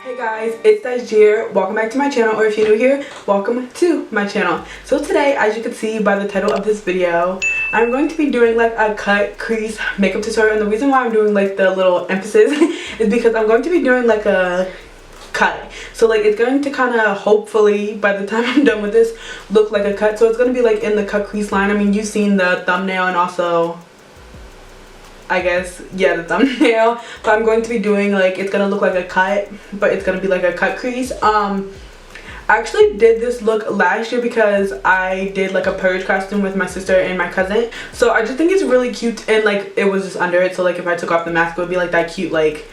Hey guys, it's Dajir. Welcome back to my channel, or if you're new here, welcome to my channel. So today, as you can see by the title of this video, I'm going to be doing like a cut crease makeup tutorial, and the reason why I'm doing like the little emphasis is because I'm going to be doing like a cut. So like it's going to kind of, hopefully by the time I'm done with this, look like a cut. So it's going to be like in the cut crease line. I mean, you've seen the thumbnail and also I guess, yeah, the thumbnail, but I'm going to be doing like, it's gonna look like a cut, but it's gonna be like a cut crease. I actually did this look last year because I did like a purge costume with my sister and my cousin, so I just think it's really cute, and like it was just under it, so like if I took off the mask it would be like that cute, like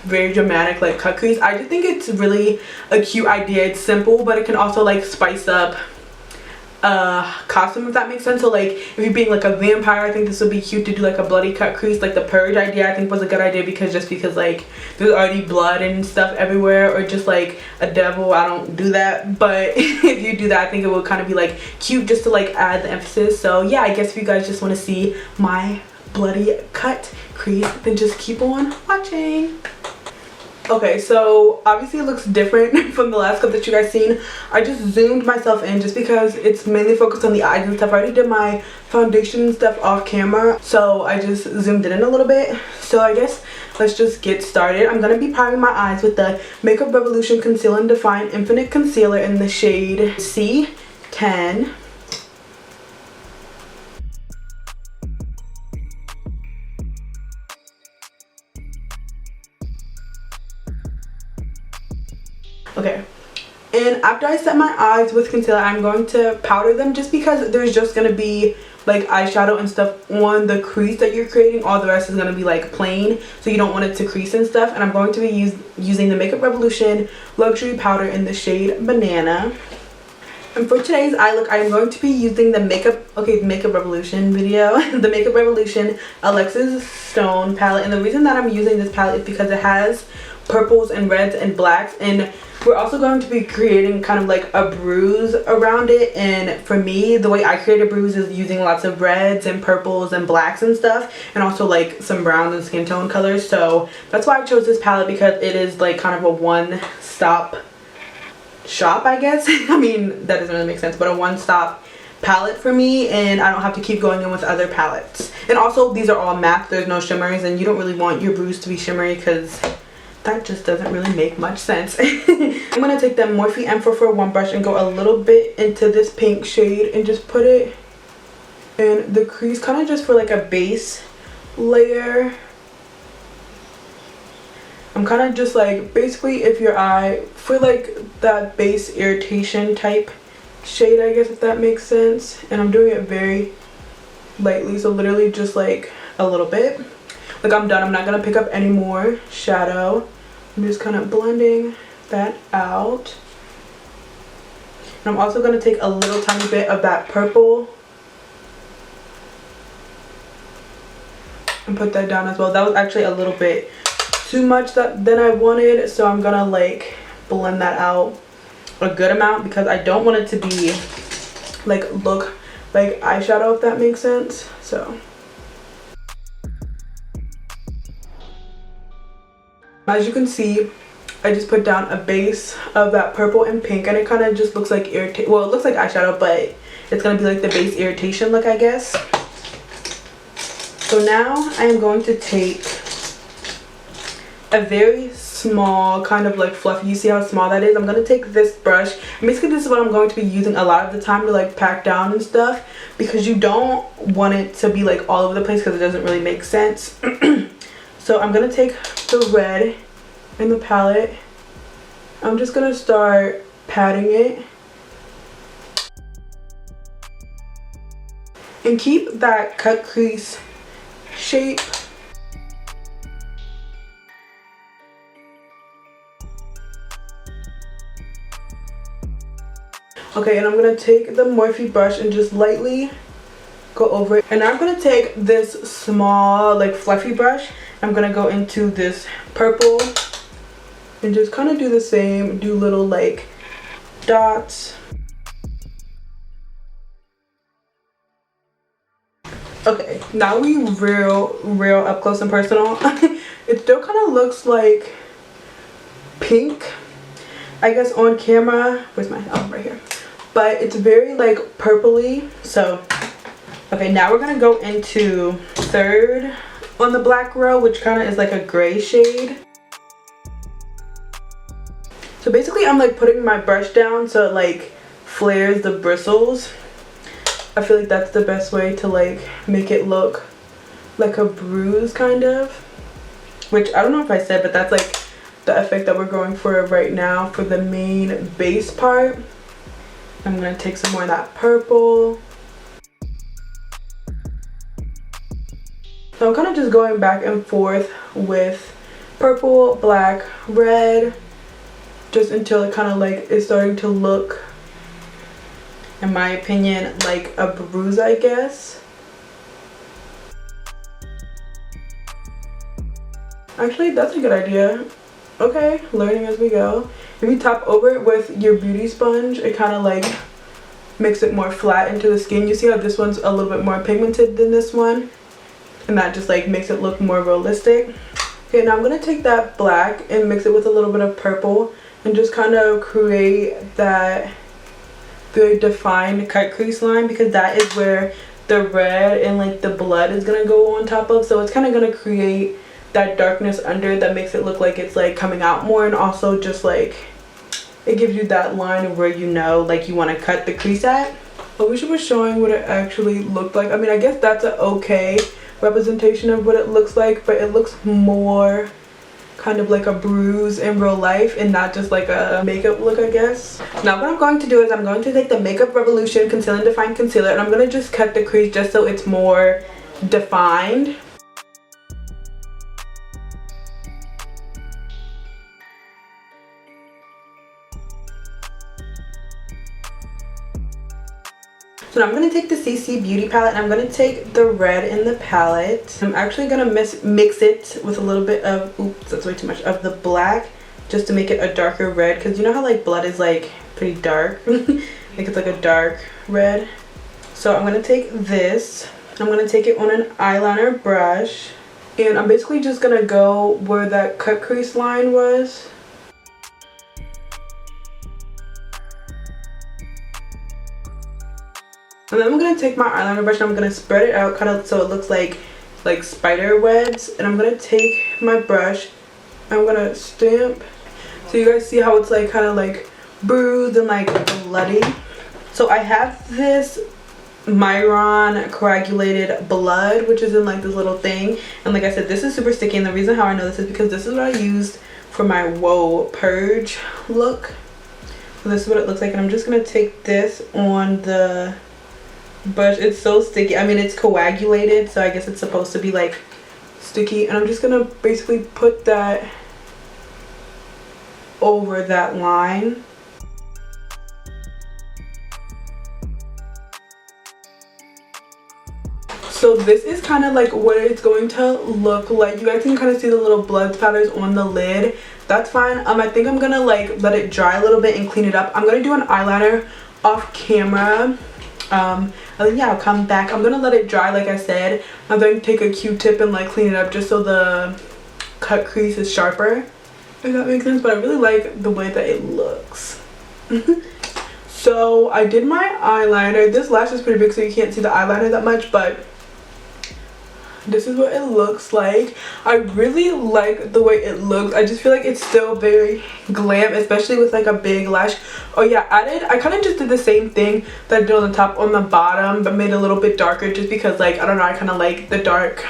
very dramatic like cut crease. I just think it's really a cute idea. It's simple, but it can also like spice up costume, if that makes sense. So like if you're being like a vampire, I think this would be cute to do like a bloody cut crease. Like the purge idea I think was a good idea because like there's already blood and stuff everywhere, or just like a devil. I don't do that, but if you do that I think it would kind of be like cute just to like add the emphasis. So yeah, I guess if you guys just want to see my bloody cut crease, then just keep on watching. Okay, so obviously it looks different from the last clip that you guys seen. I just zoomed myself in just because it's mainly focused on the eyes and stuff. I already did my foundation and stuff off camera, so I just zoomed it in a little bit. So I guess let's just get started. I'm going to be priming my eyes with the Makeup Revolution Conceal and Define Infinite Concealer in the shade C10. Okay, and after I set my eyes with concealer, I'm going to powder them just because there's just going to be like eyeshadow and stuff on the crease that you're creating. All the rest is going to be like plain, so you don't want it to crease and stuff. And I'm going to be using the Makeup Revolution Luxury Powder in the shade Banana. And for today's eye look, I'm going to be using the Makeup Revolution video, the Makeup Revolution Alexis Stone palette. And the reason that I'm using this palette is because it has purples and reds and blacks, and we're also going to be creating kind of like a bruise around it. And for me, the way I create a bruise is using lots of reds and purples and blacks and stuff, and also like some browns and skin tone colors. So that's why I chose this palette, because it is like kind of a one-stop shop, I guess. I mean, that doesn't really make sense, but a one-stop palette for me, and I don't have to keep going in with other palettes. And also these are all matte, there's no shimmers, and you don't really want your bruise to be shimmery because that just doesn't really make much sense. I'm gonna take the Morphe M441 brush and go a little bit into this pink shade and just put it in the crease, kind of just for like a base layer. I'm kind of just like, basically if your eye, for like that base irritation type shade, I guess, if that makes sense. And I'm doing it very lightly, so literally just like a little bit. Like I'm done. I'm not gonna pick up any more shadow. I'm just kind of blending that out. And I'm also gonna take a little tiny bit of that purple and put that down as well. That was actually a little bit too much than I wanted, so I'm gonna like blend that out a good amount because I don't want it to be like look like eyeshadow, if that makes sense. So as you can see, I just put down a base of that purple and pink, and it kind of just looks like it looks like eyeshadow, but it's gonna be like the base irritation look, I guess. So now I am going to take a very small kind of like fluffy, you see how small that is? I'm gonna take this brush, and basically this is what I'm going to be using a lot of the time to like pack down and stuff, because you don't want it to be like all over the place because it doesn't really make sense. So I'm gonna take the red in the palette. I'm just gonna start patting it and keep that cut crease shape. Okay, and I'm gonna take the Morphe brush and just lightly go over it. And now I'm gonna take this small like fluffy brush. I'm gonna go into this purple and just kind of do the same, do little like dots. Okay, now we real up close and personal. It still kind of looks like pink, I guess, on camera. Where's my, oh, right here. But it's very like purpley. So okay, now we're gonna go into third on the black row, which kind of is like a gray shade. So basically I'm like putting my brush down so it like flares the bristles. I feel like that's the best way to like make it look like a bruise kind of, which I don't know if I said, but that's like the effect that we're going for right now for the main base part. I'm gonna take some more of that purple. So I'm kind of just going back and forth with purple, black, red, just until it kind of like is starting to look, in my opinion, like a bruise, I guess. Actually, that's a good idea. Okay, learning as we go. If you tap over it with your beauty sponge, it kind of like makes it more flat into the skin. You see how this one's a little bit more pigmented than this one? And that just like makes it look more realistic. Okay, now I'm going to take that black and mix it with a little bit of purple and just kind of create that very defined cut crease line, because that is where the red and like the blood is going to go on top of. So it's kind of going to create that darkness under that makes it look like it's like coming out more, and also just like it gives you that line of where you know like you want to cut the crease at. I wish it was showing what it actually looked like. I mean, I guess that's an okay representation of what it looks like, but it looks more kind of like a bruise in real life and not just like a makeup look, I guess. Now what I'm going to do is I'm going to take the Makeup Revolution Conceal and Define Concealer, and I'm going to just cut the crease just so it's more defined. So now I'm going to take the CC Beauty palette and I'm going to take the red in the palette. I'm actually going to mix it with a little bit of, oops, that's way too much, of the black, just to make it a darker red, because you know how like blood is like pretty dark? Like it's like a dark red. So I'm going to take this, I'm going to take it on an eyeliner brush, and I'm basically just going to go where that cut crease line was. And then I'm going to take my eyeliner brush and I'm going to spread it out kind of so it looks like spider webs. And I'm going to take my brush, I'm going to stamp. So you guys see how it's like kind of like bruised and like bloody. So I have this Myron coagulated blood, which is in like this little thing. And like I said, this is super sticky. And the reason how I know this is because this is what I used for my Whoa Purge look. So this is what it looks like. And I'm just going to take this on the brush. It's so sticky. I mean, it's coagulated, so I guess it's supposed to be like sticky, and I'm just gonna basically put that over that line. So this is kind of like what it's going to look like. You guys can kind of see the little blood spatters on the lid. That's fine. I think I'm gonna like let it dry a little bit and clean it up. I'm gonna do an eyeliner off camera. And then yeah, I'll come back. I'm gonna let it dry like I said. I'm going to take a Q-tip and like clean it up just so the cut crease is sharper, if that makes sense. But I really like the way that it looks. So I did my eyeliner. This lash is pretty big so you can't see the eyeliner that much, but this is what it looks like. I really like the way it looks. I just feel like it's still very glam, especially with like a big lash. Oh yeah, I kind of just did the same thing that I did on the top on the bottom, but made it a little bit darker just because like, I don't know, I kind of like the dark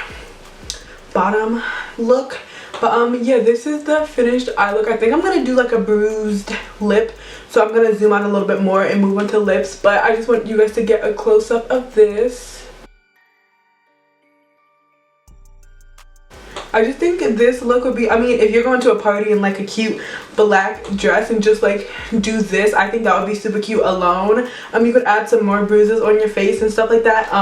bottom look. But yeah, this is the finished eye look. I think I'm gonna do like a bruised lip, so I'm gonna zoom out a little bit more and move on to lips, but I just want you guys to get a close-up of this. I just think this look would be, I mean, if you're going to a party in like a cute black dress and just like do this, I think that would be super cute alone. You could add some more bruises on your face and stuff like that.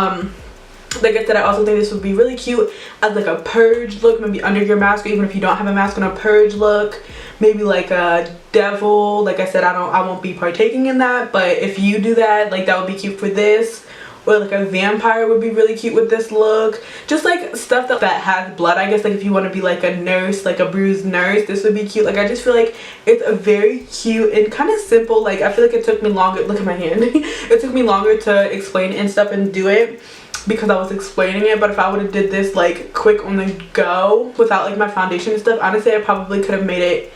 Like I said, I also think this would be really cute as like a purge look, maybe under your mask, or even if you don't have a mask on, a purge look, maybe like a devil. Like I said, I won't be partaking in that, but if you do that, like that would be cute for this. or like a vampire would be really cute with this look. Just like stuff that has blood, I guess. Like if you want to be like a nurse, like a bruised nurse, this would be cute. Like I just feel like it's a very cute and kind of simple. Like I feel like it took me longer, look at my hand, it took me longer to explain and stuff and do it because I was explaining it. But if I would have did this like quick on the go without like my foundation and stuff, honestly I probably could have made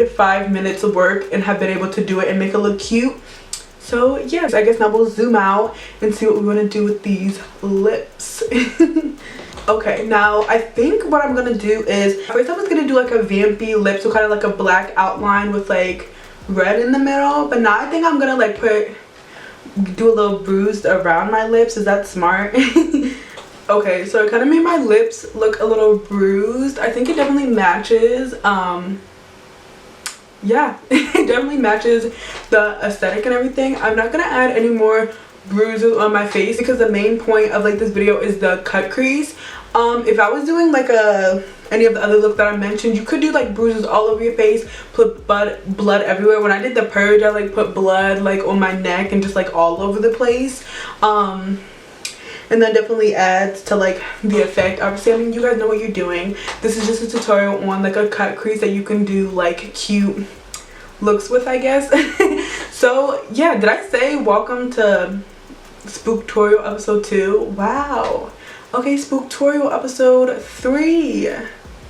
5 minutes of work and have been able to do it and make it look cute. So yes, I guess now we'll zoom out and see what we want to do with these lips. Okay, now I think what I'm gonna do is, first I was gonna do like a vampy lip, so kind of like a black outline with like red in the middle, but now I think I'm gonna like do a little bruised around my lips. Is that smart? Okay, so I kind of made my lips look a little bruised. I think it definitely matches. Yeah, it definitely matches the aesthetic and everything. I'm not gonna add any more bruises on my face because the main point of like this video is the cut crease. If I was doing like any of the other look that I mentioned, you could do like bruises all over your face, put blood everywhere. When I did the purge, I like put blood like on my neck and just like all over the place. And that definitely adds to like the effect. Obviously, I mean, you guys know what you're doing. This is just a tutorial on like a cut crease that you can do like cute looks with, I guess. So yeah, did I say welcome to Spooktorial episode 2? Wow. Okay, Spooktorial episode 3.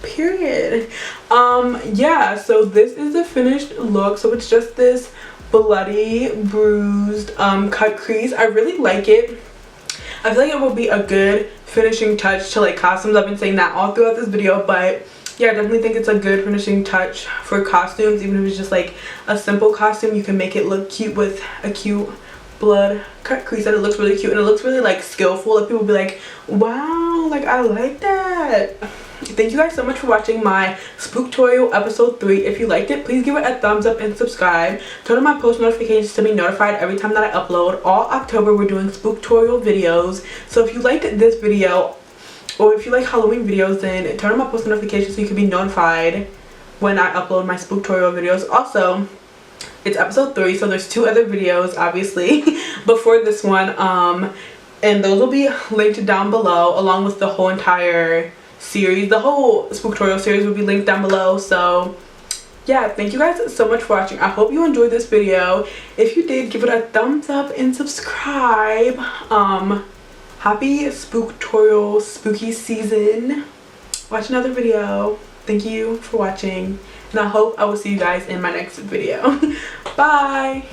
Period. Yeah, so this is the finished look. So it's just this bloody, bruised cut crease. I really like it. I feel like it will be a good finishing touch to like costumes. I've been saying that all throughout this video, but yeah, I definitely think it's a good finishing touch for costumes. Even if it's just like a simple costume, you can make it look cute with a cute blood cut crease, and it looks really cute and it looks really like skillful. Like people will be like, wow, like I like that. Thank you guys so much for watching my Spooktorial episode 3. If you liked it, please give it a thumbs up and subscribe. Turn on my post notifications to be notified every time that I upload. All October we're doing Spooktorial videos. So if you liked this video, or if you like Halloween videos, then turn on my post notifications so you can be notified when I upload my Spooktorial videos. Also, it's episode 3, so there's 2 other videos obviously before this one, and those will be linked down below along with the whole entire series. The whole Spooktorial series will be linked down below. So yeah, thank you guys so much for watching. I hope you enjoyed this video. If you did, give it a thumbs up and subscribe. Happy Spooktorial spooky season. Watch another video. Thank you for watching, and I hope I will see you guys in my next video. Bye.